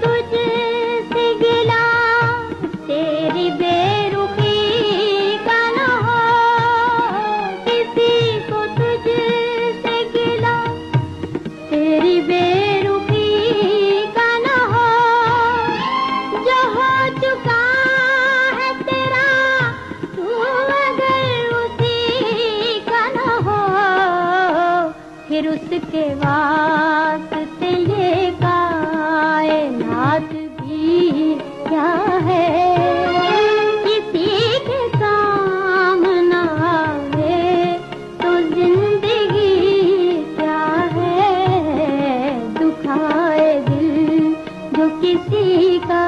तुझसे गिला तेरी बेरुखी का न हो, किसी को तुझसे गिला तेरी बेरुखी का न हो। जो हो चुका है तेरा तू अगर उसी का न हो, फिर उसके वास्ते ये कायनात भी क्या है। किसी के काम न आवे तो जिंदगी क्या है। दुखाए दिल जो किसी का